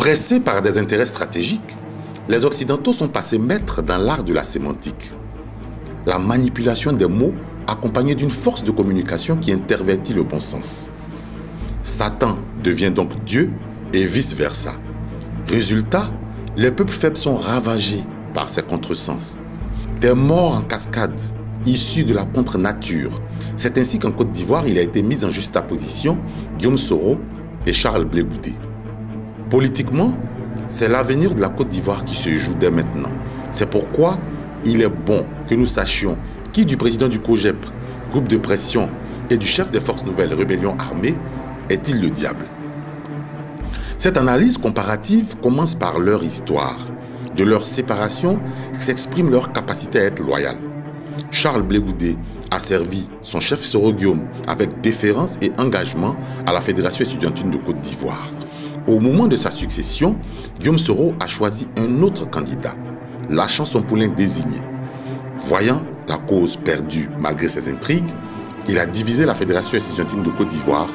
Pressés par des intérêts stratégiques, les Occidentaux sont passés maîtres dans l'art de la sémantique. La manipulation des mots accompagnée d'une force de communication qui intervertit le bon sens. Satan devient donc Dieu et vice-versa. Résultat, les peuples faibles sont ravagés par ces contresens. Des morts en cascade, issus de la contre-nature. C'est ainsi qu'en Côte d'Ivoire, il a été mis en juxtaposition Guillaume Soro et Charles Blé Goudé. Politiquement, c'est l'avenir de la Côte d'Ivoire qui se joue dès maintenant. C'est pourquoi il est bon que nous sachions qui du président du COJEP, groupe de pression, et du chef des forces nouvelles, rébellion armée, est-il le diable? Cette analyse comparative commence par leur histoire. De leur séparation s'exprime leur capacité à être loyal. Charles Blé Goudé a servi son chef Soro Guillaume avec déférence et engagement à la Fédération estudiantine de Côte d'Ivoire. Au moment de sa succession, Guillaume Soro a choisi un autre candidat, lâchant son poulain désigné. Voyant la cause perdue malgré ses intrigues, il a divisé la Fédération estudiantine de Côte d'Ivoire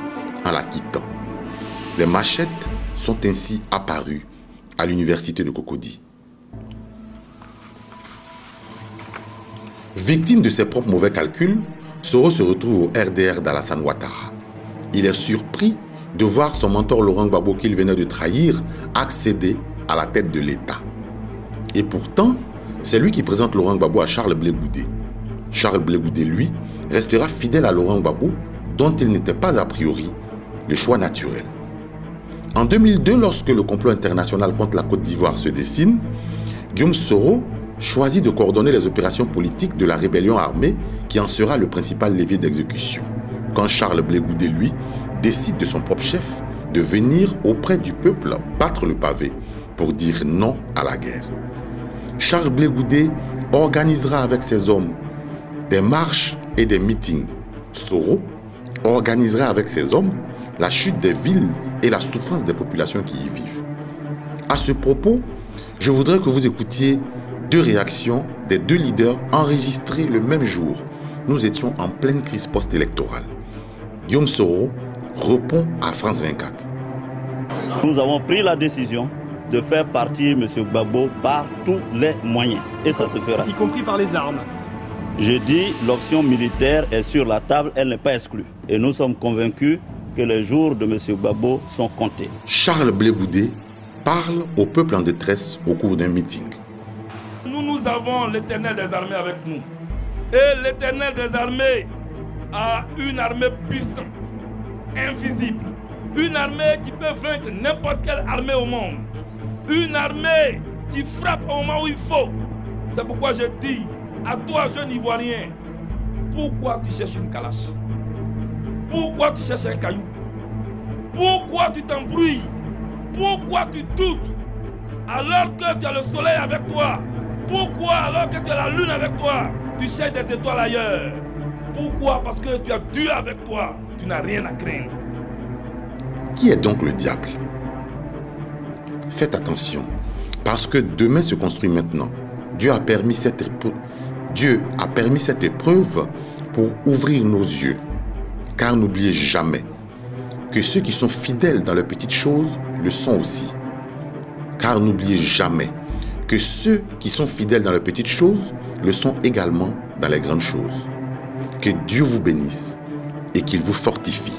en la quittant. Les machettes sont ainsi apparues à l'université de Cocody. Victime de ses propres mauvais calculs, Soro se retrouve au RDR d'Alassane Ouattara. Il est surpris de voir son mentor Laurent Gbagbo qu'il venait de trahir accéder à la tête de l'État. Et pourtant, c'est lui qui présente Laurent Gbagbo à Charles Blé Goudé. Charles Blé Goudé, lui, restera fidèle à Laurent Gbagbo, dont il n'était pas a priori le choix naturel. En 2002, lorsque le complot international contre la Côte d'Ivoire se dessine, Guillaume Soro choisit de coordonner les opérations politiques de la rébellion armée qui en sera le principal levier d'exécution. Quand Charles Blé Goudé, lui, décide de son propre chef de venir auprès du peuple battre le pavé pour dire non à la guerre. Charles Blé Goudé organisera avec ses hommes des marches et des meetings. Soro organisera avec ses hommes la chute des villes et la souffrance des populations qui y vivent. À ce propos, je voudrais que vous écoutiez deux réactions des deux leaders enregistrées le même jour. Nous étions en pleine crise post-électorale. Guillaume Soro répond à France 24. Nous avons pris la décision de faire partir M. Gbagbo par tous les moyens. Et ça se fera. Y compris par les armes. Je dis, l'option militaire est sur la table, elle n'est pas exclue. Et nous sommes convaincus que les jours de M. Gbagbo sont comptés. Charles Blé Goudé parle au peuple en détresse au cours d'un meeting. Nous avons l'Éternel des armées avec nous. Et l'Éternel des armées a une armée puissante, invisible. Une armée qui peut vaincre n'importe quelle armée au monde. Une armée qui frappe au moment où il faut. C'est pourquoi je dis à toi, jeune Ivoirien, pourquoi tu cherches une calache? Pourquoi tu cherches un caillou? Pourquoi tu t'embrouilles? Pourquoi tu doutes alors que tu as le soleil avec toi? Pourquoi alors que tu as la lune avec toi? Tu cherches des étoiles ailleurs. Pourquoi? Parce que tu as Dieu avec toi. Tu n'as rien à craindre. Qui est donc le diable? Faites attention, parce que demain se construit maintenant. Dieu a permis cette épreuve pour ouvrir nos yeux. Car n'oubliez jamais que ceux qui sont fidèles dans les petites choses le sont aussi. Car n'oubliez jamais que ceux qui sont fidèles dans les petites choses le sont également dans les grandes choses. Que Dieu vous bénisse et qu'il vous fortifie.